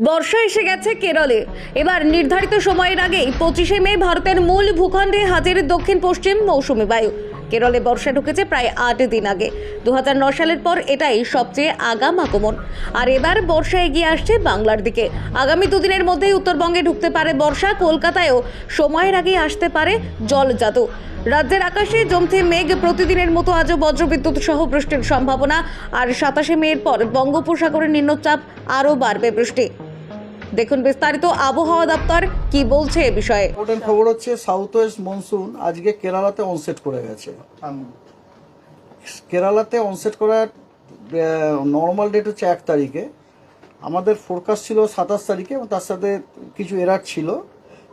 বর্ষা এসে গেছে কেরলে। এবার নির্ধারিত সময়ের আগেই 25শে মে ভারতের মূল ভূখণ্ডে হাজির দক্ষিণ পশ্চিম মৌসুমি বায়ু। কেরলে বর্ষা ঢুকেছে প্রায় 8 দিন আগে। 2009 সালের পর এটাই সবচেয়ে আগাম আগমন। আর এবার বর্ষা এগিয়ে আসছে বাংলার দিকে। আগামী দুদিনের মধ্যেই উত্তরবঙ্গে ঢুকতে পারে বর্ষা। কলকাতায়ও সময়ের আগেই আসতে পারে জলজাদু। রাজ্যের আকাশে জমছে মেঘ। প্রতিদিনের মতো আজও বজ্রবিদ্যুৎ সহ বৃষ্টির সম্ভাবনা। আর 27শে মের পর বঙ্গোপসাগরের নিম্নচাপ আরও বাড়বে বৃষ্টি। দেখুন বিস্তারিত আবহাওয়া দপ্তর কি বলছে এ বিষয়ে। ইম্পর্টেন্ট খবর হচ্ছে সাউথ ওয়েস্ট মনসুন আজকে কেরালাতে অনসেট করে গেছে। কেরালাতে অনসেট করার নর্মাল ডেট হচ্ছে 1 তারিখে। আমাদের ফোরকাস্ট ছিল 27 তারিখে এবং তার সাথে কিছু এরার ছিল।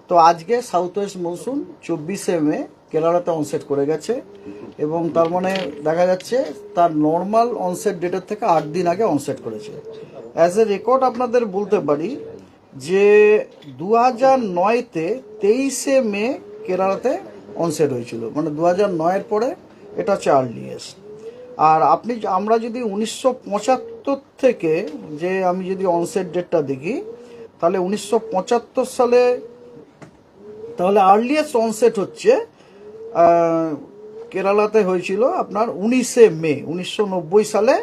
তো আজকে সাউথ ওয়েস্ট মনসুন 24শে মে কেরালাতে অনসেট করে গেছে এবং তার মানে দেখা যাচ্ছে তার নর্মাল অনসেট ডেটের থেকে 8 দিন আগে অনসেট করেছে। অ্যাজ এ রেকর্ড আপনাদের বলতে পারি যে 2009-তে 23শে মে কেরালাতে অনসেট হয়েছিল, মানে 2009-এর পরে এটা হচ্ছে আর্লিয়েস্ট। আর আমরা যদি 1975 থেকে যে আমি যদি অনসেট ডেটটা দেখি তাহলে 1975 সালে তাহলে আর্লিয়েস্ট অনসেট হচ্ছে কেরালাতে হয়েছিল আপনার 19শে মে 1990 সালে,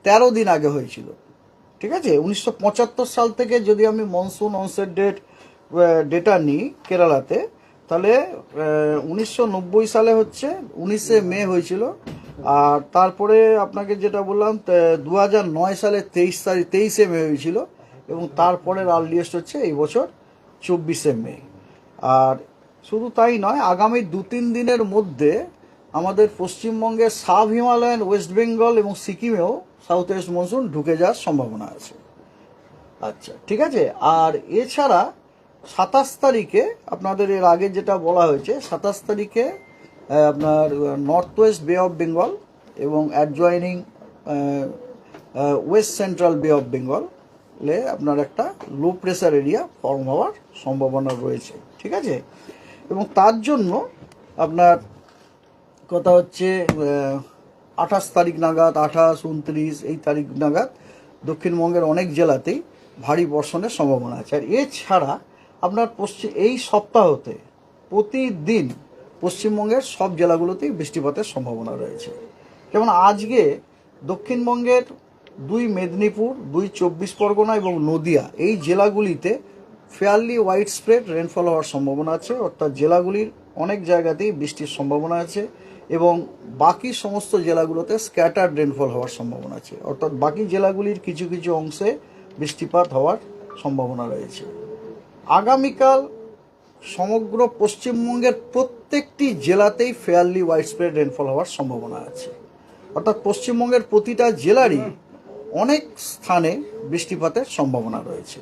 13 দিন আগে হয়েছিল। ঠিক আছে, 1975 সাল থেকে যদি আমি মনসুন অনসেট ডেটা নিই কেরালাতে তাহলে 1990 সালে হচ্ছে 19শে মে হয়েছিল। আর তারপরে আপনাকে যেটা বললাম 2009 সালে 23শে মে হয়েছিল এবং তারপরের আর্লিয়েস্ট হচ্ছে এই বছর 24শে মে। আর শুধু তাই নয়, আগামী 2-3 দিনের মধ্যে আমাদের পশ্চিমবঙ্গের সাব হিমালয়ান, ওয়েস্ট বেঙ্গল এবং সিকিমেও সাউথ ওয়েস্ট মনসুন ঢুকে যাওয়ার সম্ভাবনা আছে। আচ্ছা, ঠিক আছে। আর এছাড়া 27 তারিখে আপনাদের এর আগে যেটা বলা হয়েছে, 27 তারিখে আপনার নর্থ ওয়েস্ট বে অফ বেঙ্গল এবং অ্যাডজয়নিং ওয়েস্ট সেন্ট্রাল বে অফ বেঙ্গলে আপনার একটা লো প্রেসার এরিয়া ফর্ম হওয়ার সম্ভাবনা রয়েছে। ঠিক আছে, এবং তার জন্য আপনার কথা হচ্ছে 28 তারিখ নাগাদ, 28, 29 এই তারিখ নাগাদ দক্ষিণবঙ্গের অনেক জেলাতেই ভারী বর্ষণের সম্ভাবনা আছে। আর এছাড়া আপনার এই সপ্তাহতে প্রতিদিন পশ্চিমবঙ্গের সব জেলাগুলোতেই বৃষ্টিপাতের সম্ভাবনা রয়েছে। যেমন আজকে দক্ষিণবঙ্গের 2 মেদিনীপুর, 2 24 পরগনা এবং নদিয়া এই জেলাগুলিতে ফেয়ারলি ওয়াইড স্প্রেড রেনফল হওয়ার সম্ভাবনা আছে, অর্থাৎ জেলাগুলির অনেক জায়গাতেই বৃষ্টির সম্ভাবনা আছে এবং বাকি সমস্ত জেলাগুলোতে স্ক্যাটার্ড রেনফল হওয়ার সম্ভাবনা আছে, অর্থাৎ বাকি জেলাগুলির কিছু কিছু অংশে বৃষ্টিপাত হওয়ার সম্ভাবনা রয়েছে। আগামীকাল সমগ্র পশ্চিমবঙ্গের প্রত্যেকটি জেলাতেই ফেয়ারলি ওয়াইড স্প্রেড রেনফল হওয়ার সম্ভাবনা আছে, অর্থাৎ পশ্চিমবঙ্গের প্রতিটা জেলারই অনেক স্থানে বৃষ্টিপাতের সম্ভাবনা রয়েছে।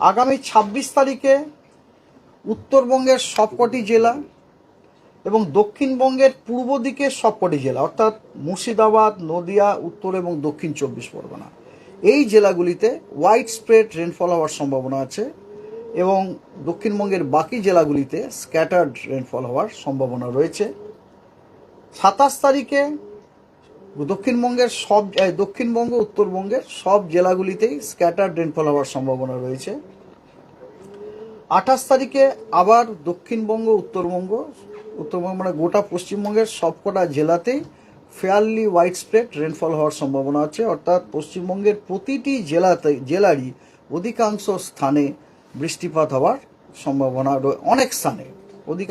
আগামী 26 তারিখে উত্তরবঙ্গের সবকটি জেলা এবং দক্ষিণবঙ্গের পূর্ব দিকের সবকটি জেলা, অর্থাৎ মুর্শিদাবাদ, নদিয়া, উত্তর এবং দক্ষিণ 24 পরগনা এই জেলাগুলিতে ওয়াইড স্প্রেড রেনফল হওয়ার সম্ভাবনা আছে এবং দক্ষিণবঙ্গের বাকি জেলাগুলিতে স্ক্যাটার্ড রেনফল হওয়ার সম্ভাবনা রয়েছে। 27 তারিখে দক্ষিণবঙ্গ, উত্তরবঙ্গের সব জেলাগুলিতেই স্ক্যাটার্ড রেনফল হওয়ার সম্ভাবনা রয়েছে। 28 তারিখে আবার দক্ষিণবঙ্গ, উত্তরবঙ্গ মানে গোটা পশ্চিমবঙ্গের সবকটা জেলাতেই ফেয়ারলি ওয়াইড স্প্রেড রেনফল হওয়ার সম্ভাবনা আছে, অর্থাৎ পশ্চিমবঙ্গের প্রতিটি জেলারই অধিকাংশ স্থানে বৃষ্টিপাত হওয়ার সম্ভাবনা অনেক স্থানে অধিকাংশ